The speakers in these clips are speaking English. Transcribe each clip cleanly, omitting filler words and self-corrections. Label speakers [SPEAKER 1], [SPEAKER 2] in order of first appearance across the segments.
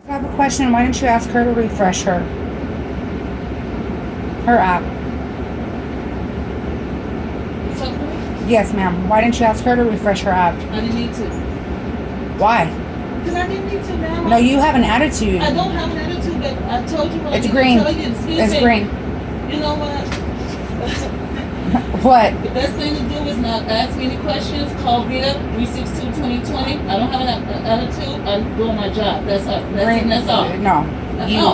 [SPEAKER 1] I have a question. Why didn't you ask her to refresh her app?
[SPEAKER 2] You talking to me?
[SPEAKER 1] Yes, ma'am. Why didn't you ask her to refresh her app?
[SPEAKER 2] I didn't need to.
[SPEAKER 1] Why?
[SPEAKER 2] Because I didn't need to, ma'am.
[SPEAKER 1] No, you have an attitude.
[SPEAKER 2] I don't have an attitude, but I told you what
[SPEAKER 1] It's
[SPEAKER 2] I
[SPEAKER 1] green.
[SPEAKER 2] tell you. Excuse
[SPEAKER 1] It's
[SPEAKER 2] me.
[SPEAKER 1] green.
[SPEAKER 2] You know what?
[SPEAKER 1] What?
[SPEAKER 2] The best thing to do is not ask me any questions. Call Rita 362-2020. I don't have an attitude. I'm doing my job. That's all. That's all.
[SPEAKER 1] No.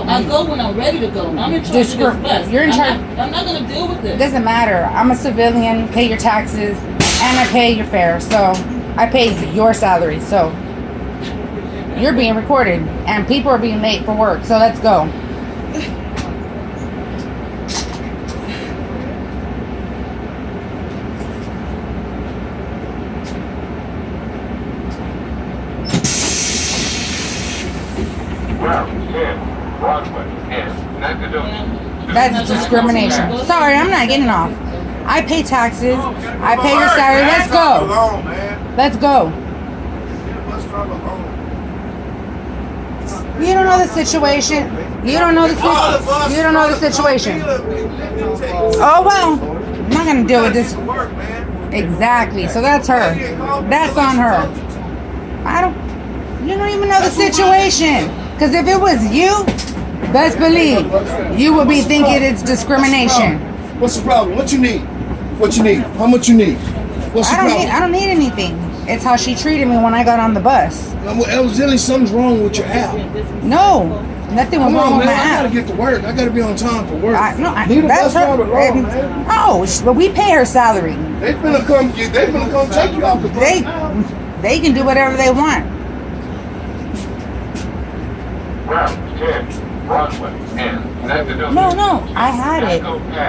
[SPEAKER 2] I go when I'm ready to go. I'm in charge of this bus.
[SPEAKER 1] You're in charge.
[SPEAKER 2] I'm not going to deal with
[SPEAKER 1] It
[SPEAKER 2] this.
[SPEAKER 1] doesn't matter. I'm a civilian, pay your taxes, and I pay your fare. So I pay your salary. So you're being recorded, and people are being late for work. So let's go. That's discrimination. Sorry, I'm not getting off. I pay taxes. I pay your salary. Let's go. Let's go. You don't know the situation. You don't know the You don't know the situation. Oh well, I'm not gonna deal with this. Exactly. So that's her. That's on her. You don't even know the situation. Because if it was you, best believe you would be thinking it's discrimination.
[SPEAKER 3] What's the problem? What you need? What you need? How much you need? What's the problem?
[SPEAKER 1] I don't need anything. It's how she treated me when I got on the bus.
[SPEAKER 3] Evidently, something's wrong with your app.
[SPEAKER 1] No, nothing was
[SPEAKER 3] Come
[SPEAKER 1] wrong
[SPEAKER 3] on,
[SPEAKER 1] with
[SPEAKER 3] man.
[SPEAKER 1] my
[SPEAKER 3] I
[SPEAKER 1] app.
[SPEAKER 3] gotta get to work. I gotta be on time for work.
[SPEAKER 1] That's
[SPEAKER 3] Leave the bus driver
[SPEAKER 1] her.
[SPEAKER 3] alone, man.
[SPEAKER 1] No, but we pay her salary.
[SPEAKER 3] They finna come take you off the bus.
[SPEAKER 1] They can do whatever they want. No, I had it.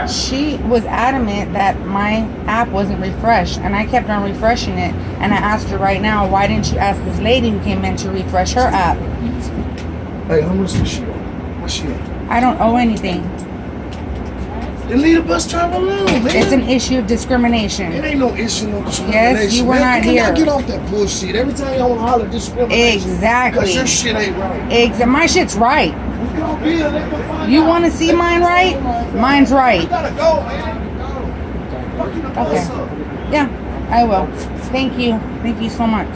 [SPEAKER 1] She was adamant that my app wasn't refreshed, and I kept on refreshing it. And I asked her right now, why didn't you ask this lady who came in to refresh her app?
[SPEAKER 3] Hey, how much is she on? What's she on?
[SPEAKER 1] I don't owe anything.
[SPEAKER 3] Then leave the bus driver alone, man.
[SPEAKER 1] It's an issue of discrimination.
[SPEAKER 3] It ain't no issue, no discrimination.
[SPEAKER 1] Yes, you were
[SPEAKER 3] man.
[SPEAKER 1] not
[SPEAKER 3] Can
[SPEAKER 1] here.
[SPEAKER 3] y'all get off that bullshit? Every time y'all want to holler discrimination.
[SPEAKER 1] Exactly.
[SPEAKER 3] Because your shit ain't right.
[SPEAKER 1] My shit's right. You want to see mine right? Mine's right.
[SPEAKER 3] You gotta go, man. Go.
[SPEAKER 1] Okay. Yeah, I will. Thank you. Thank you so much.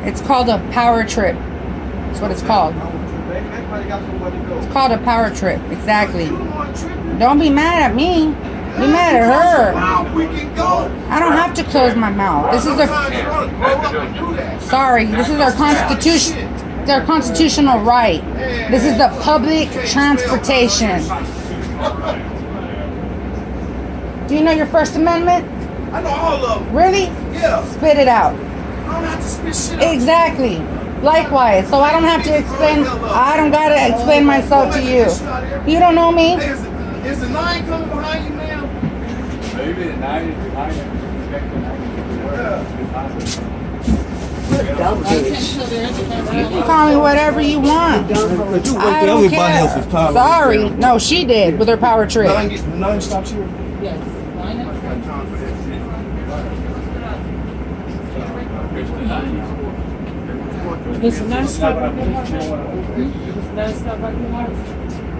[SPEAKER 1] It's called a power trip. That's what it's called. It's called a power trip. Exactly. Don't be mad at me. Be mad at her. I don't have to close my mouth. This is sorry. This is our constitution. It's our constitutional right. This is the public transportation. Do you know your First Amendment?
[SPEAKER 3] I know all of them.
[SPEAKER 1] Really?
[SPEAKER 3] Yeah.
[SPEAKER 1] Spit it out.
[SPEAKER 3] I don't have to spit shit out.
[SPEAKER 1] Exactly. Likewise. So I don't have to explain. I don't gotta explain myself to you. You don't know me.
[SPEAKER 3] Is the 9 coming behind you, ma'am?
[SPEAKER 4] Maybe the 9
[SPEAKER 1] You can call me whatever you want. I don't care. Sorry. No, she did with her power trip.
[SPEAKER 3] 9 stops here.
[SPEAKER 2] Yes. Why not?
[SPEAKER 5] It's non-stop at the house. It's non-stop at the house.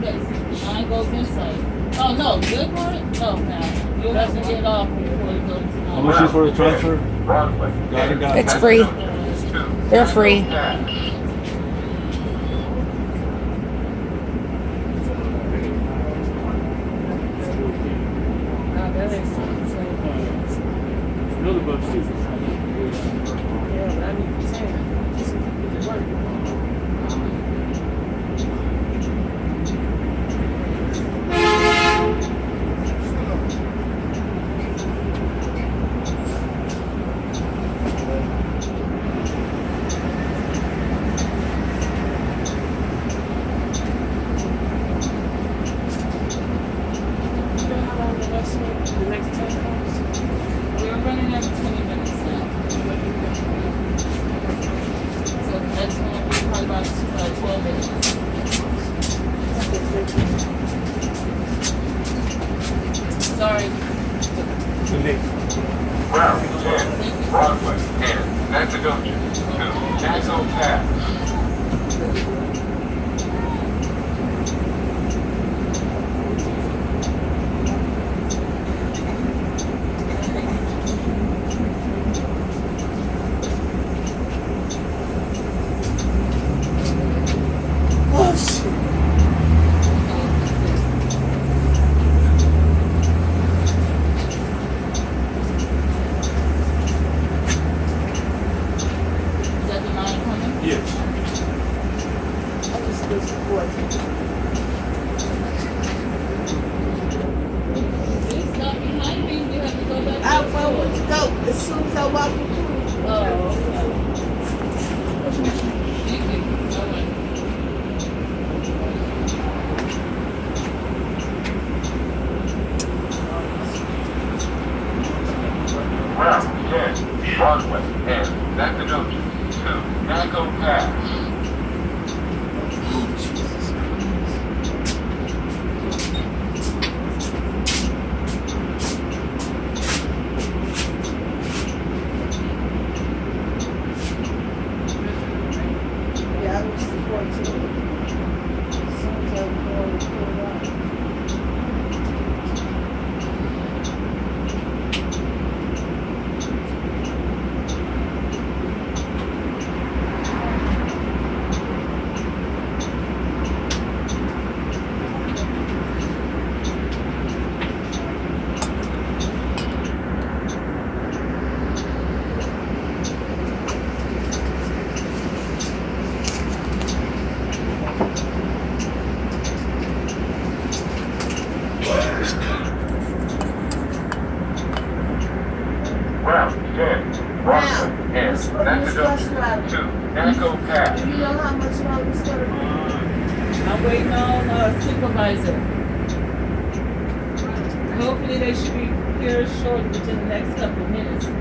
[SPEAKER 2] Yes. Mine goes inside. Oh, no. Good part? No, now. You'll have to get off before you go to mine.
[SPEAKER 4] How much is for the transfer?
[SPEAKER 1] It's free. They're free.
[SPEAKER 4] Another bus too.
[SPEAKER 5] Yeah, but I need to change. The next 10 comes.
[SPEAKER 2] We're running every 20 minutes now. So the next one will be
[SPEAKER 6] Route 10, Broadway, and Nacogdoches to Nassau Pass.
[SPEAKER 7] Oh, shit.
[SPEAKER 2] Is that the line coming?
[SPEAKER 4] Yes.
[SPEAKER 7] I just feel support.
[SPEAKER 2] Please stop behind me. We have to go back.
[SPEAKER 7] I want to go as soon as I walk into it.
[SPEAKER 2] Oh, okay. Thank you. All right.
[SPEAKER 6] Route 10, Broadway, and Nacogdoches to Naco Pass.
[SPEAKER 7] Yeah, I was support too. As soon as I go and pull it out.
[SPEAKER 6] Route 10, Broadway, and
[SPEAKER 7] What's this bus
[SPEAKER 6] Nacogdoches
[SPEAKER 7] ride?
[SPEAKER 6] to Naco Pass.
[SPEAKER 7] Do you know how much longer it's gonna be?
[SPEAKER 2] I'm waiting on a supervisor. Hopefully they should be here short within the next couple of minutes. And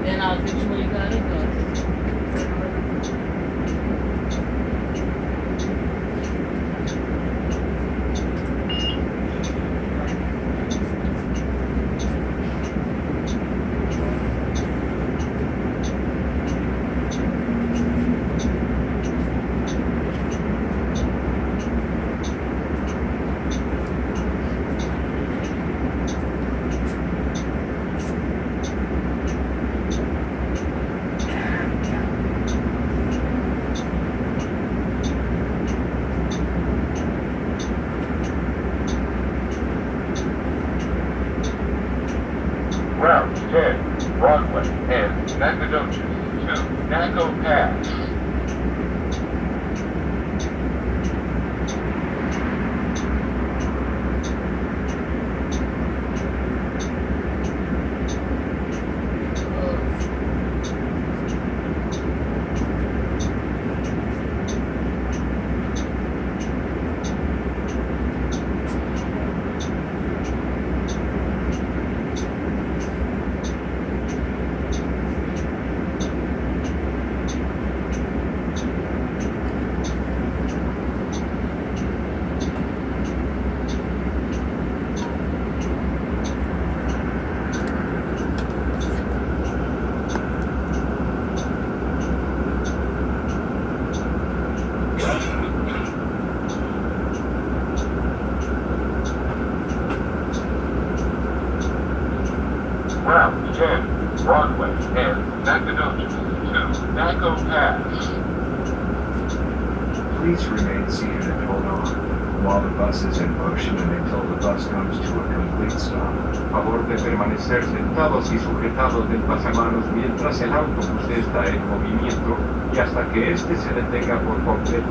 [SPEAKER 2] then I'll get you where you gotta go.
[SPEAKER 6] Route 10, Broadway, and Nacogdoches to Naco Pass. Route 10, Broadway, and Nacogdoches to Naco Pass.
[SPEAKER 8] Please remain seated and hold on while the bus is in motion and until the bus comes to a complete stop.
[SPEAKER 9] Favor de permanecer sentados y sujetados del pasamanos mientras el autobús está en movimiento y hasta que éste se detenga por completo.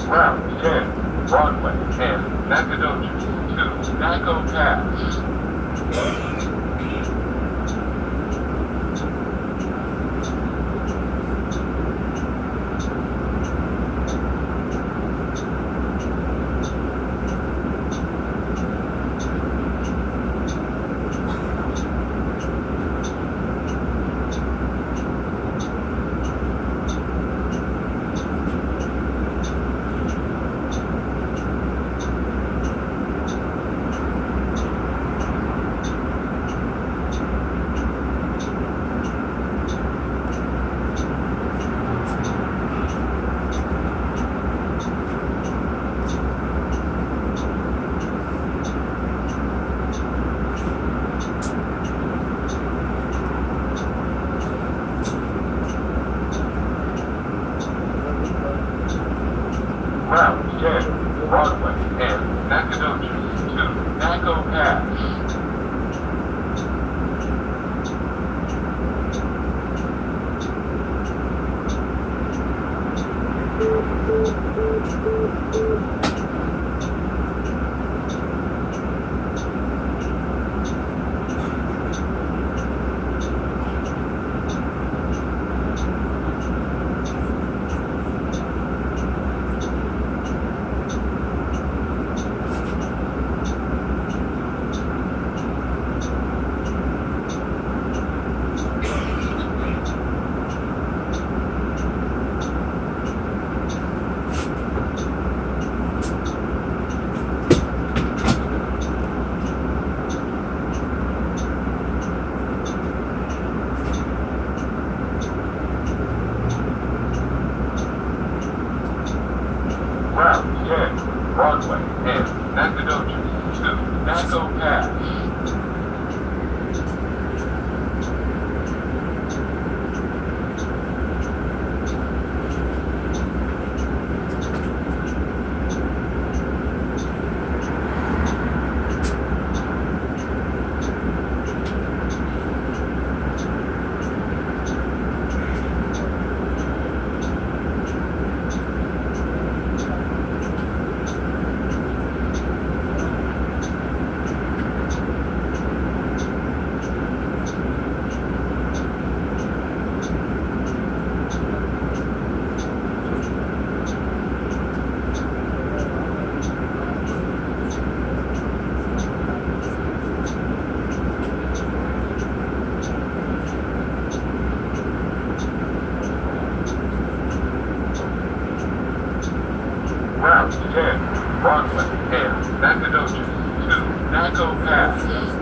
[SPEAKER 6] Route 10, Broadway and Nacogdoches to Naco Pass. Route 10, Broadway and Nacogdoches to Naco Pass. Route 10, Broadway and Nacogdoches to Naco Pass. Route 10, Broadway and Nacogdoches to Naco Pass.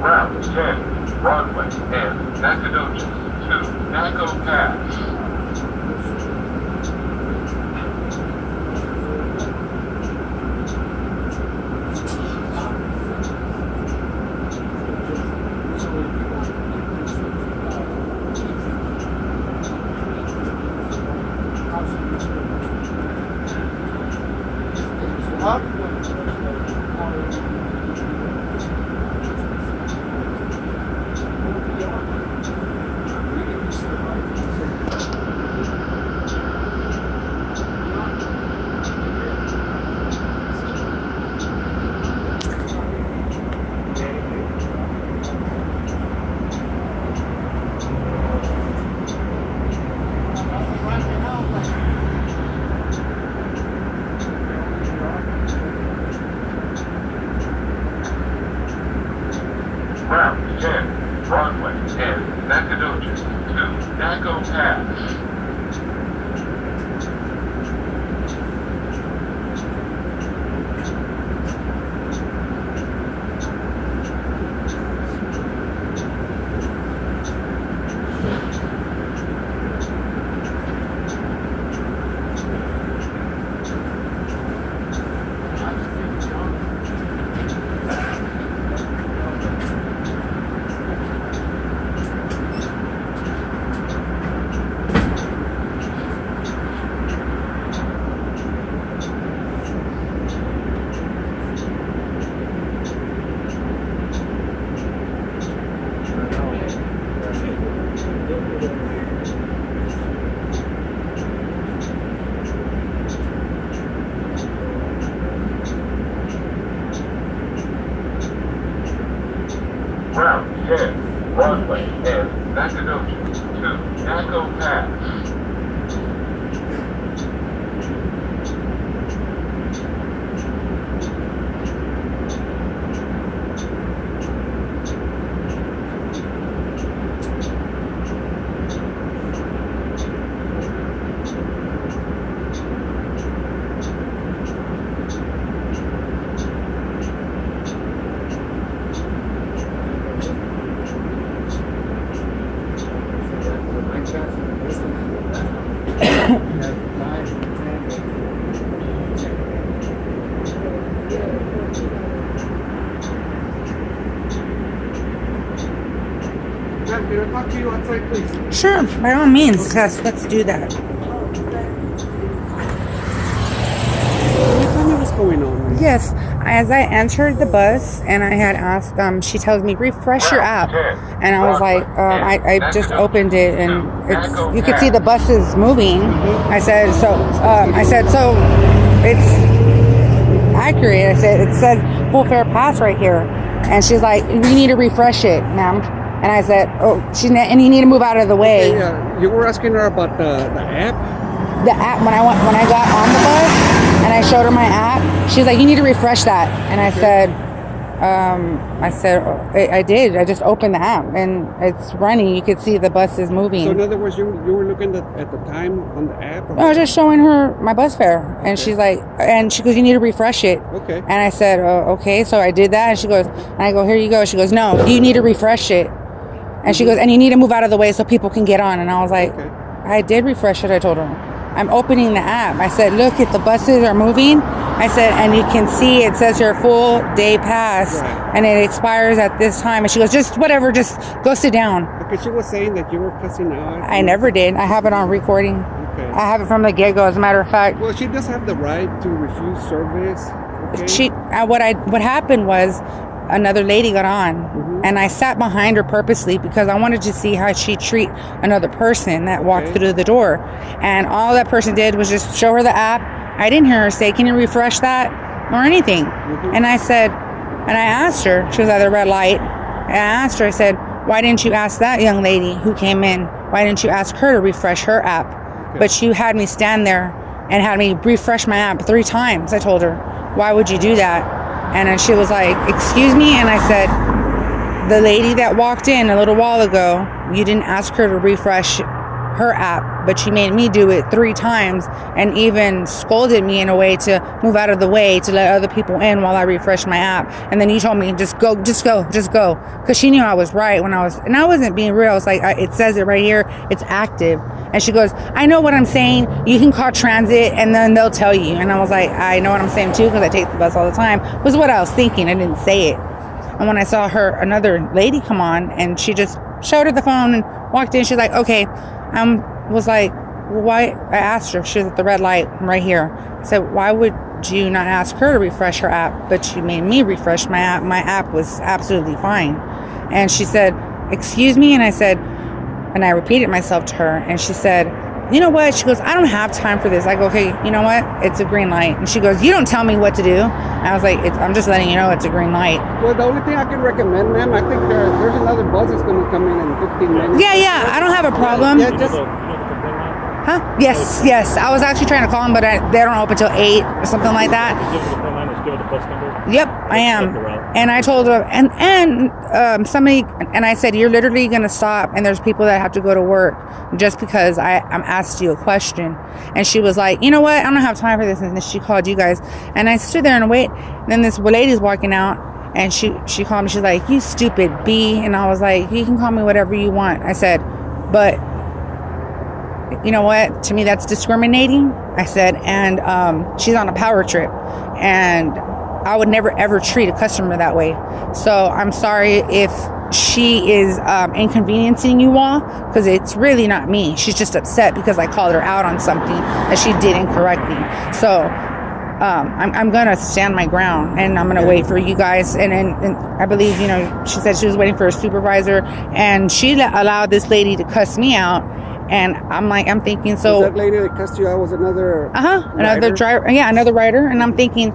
[SPEAKER 6] Route 10, Broadway and Nacogdoches to Naco Pass. Route 10, Broadway and Nacogdoches to Naco Pass. Route 10, Broadway and Nacogdoches to Naco Pass.
[SPEAKER 5] Can I talk to you outside, please?
[SPEAKER 1] Sure, by all means, let's do that.
[SPEAKER 5] Tell me what's going on.
[SPEAKER 1] Yes, as I entered the bus and I had asked, she tells me refresh your app, and I was like, I just opened it and you could see the buses moving. I said so it's accurate. I said it said full fare pass right here, and she's like, you need to refresh it, ma'am. And I said, and you need to move out of the way.
[SPEAKER 5] Okay, you were asking her about the app.
[SPEAKER 1] The app when I got on the bus and I showed her my app, she's like, you need to refresh that. And I said, I did. I just opened the app and it's running. You could see the buses moving.
[SPEAKER 5] So in other words, you were looking at the time on the app?
[SPEAKER 1] No, I was just showing her my bus fare, and she's like, and she goes, you need to refresh it.
[SPEAKER 5] Okay.
[SPEAKER 1] And I said, okay. So I did that, and she goes, and I go, here you go. She goes, no, you need to refresh it. And she goes, and you need to move out of the way so people can get on. And I was like,
[SPEAKER 5] okay.
[SPEAKER 1] I did refresh it. I told her, I'm opening the app. I said, look, if the buses are moving, I said, and you can see it says your full day pass,
[SPEAKER 5] right,
[SPEAKER 1] and it expires at this time. And she goes, just whatever, just go sit down.
[SPEAKER 5] Because she was saying that you were cussing out.
[SPEAKER 1] I never did. I have it on recording.
[SPEAKER 5] Okay.
[SPEAKER 1] I have it from the get-go, as a matter of fact.
[SPEAKER 5] Well, she does have the right to refuse service. Okay?
[SPEAKER 1] What happened was another lady got on, and I sat behind her purposely because I wanted to see how she'd treat another person that walked through the door. And all that person did was just show her the app. I didn't hear her say, can you refresh that or anything? And I said, and I asked her, she was at the red light, and I asked her, I said, why didn't you ask that young lady who came in, why didn't you ask her to refresh her app? But she had me stand there and had me refresh my app 3 times. I told her, why would you do that? And then she was like, excuse me? And I said, the lady that walked in a little while ago, you didn't ask her to refresh her app, but she made me do it 3 times and even scolded me in a way to move out of the way to let other people in while I refreshed my app. And then you told me, just go. Because she knew I was right when and I wasn't being real. It's like, it says it right here, it's active. And she goes, I know what I'm saying. You can call transit and then they'll tell you. And I was like, I know what I'm saying too, because I take the bus all the time, was what I was thinking. I didn't say it. And when I saw another lady come on, and she just showed her the phone and walked in, she's like, okay. Was like, well, why? I asked her, she was at the red light right here. I said, why would you not ask her to refresh her app? But she made me refresh my app. My app was absolutely fine. And she said, excuse me? And I said, and I repeated myself to her, and she said, you know what? She goes, I don't have time for this. I go, okay, you know what? It's a green light. And she goes, you don't tell me what to do. And I was like, I'm just letting you know it's a green light.
[SPEAKER 5] Well, the only thing I can recommend, ma'am, I think there's another bus that's going to come in 15 minutes.
[SPEAKER 1] Yeah, I don't have a problem.
[SPEAKER 5] Yeah, just...
[SPEAKER 1] Huh? Yes. I was actually trying to call them, but they don't open till 8 or something like that.
[SPEAKER 4] give her the bus number?
[SPEAKER 1] Yep, I am.
[SPEAKER 4] the route.
[SPEAKER 1] And I told her, and somebody, and I said, you're literally going to stop, and there's people that have to go to work just because I'm asked you a question. And she was like, you know what? I don't have time for this. And then she called you guys. And I stood there and wait. And then this lady's walking out, and she called me. She's like, you stupid B. And I was like, you can call me whatever you want. I said, but you know what? To me, that's discriminating. I said, and she's on a power trip, and I would never ever treat a customer that way. So I'm sorry if she is inconveniencing you all, because it's really not me. She's just upset because I called her out on something that she did incorrectly. So I'm gonna stand my ground, and I'm gonna wait for you guys. And I believe, she said she was waiting for a supervisor, and she allowed this lady to cuss me out. And I'm thinking, so
[SPEAKER 10] that lady that cussed you out was another
[SPEAKER 1] another driver, another rider. And I'm thinking,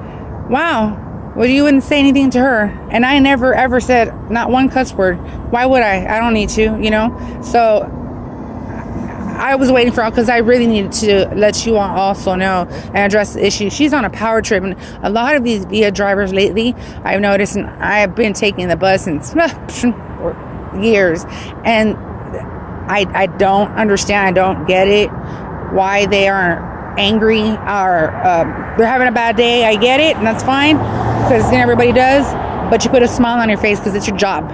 [SPEAKER 1] wow, well, you wouldn't say anything to her, and I never ever said not one cuss word. Why would I don't need to, so I was waiting for her because I really needed to let you all also know and address the issue. She's on a power trip, and a lot of these VIA drivers lately, I've noticed, and I've been taking the bus since for years, and I don't understand. I don't get it. Why they are angry or they're having a bad day. I get it, and that's fine because everybody does. But you put a smile on your face because it's your job.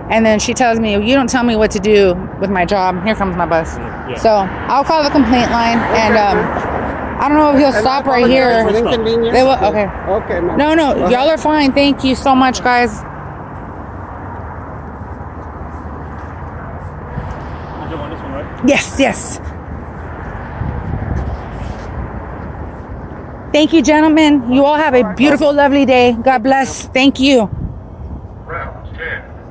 [SPEAKER 1] And then she tells me, you don't tell me what to do with my job. Here comes my bus. Yeah. So I'll call the complaint line, and I don't know if he'll stop right here.
[SPEAKER 10] For the inconvenience?
[SPEAKER 1] They will. Okay.
[SPEAKER 10] Okay.
[SPEAKER 1] No, y'all are fine. Thank you so much, guys. Yes. Thank you, gentlemen. You all have a beautiful, lovely day. God bless. Thank you.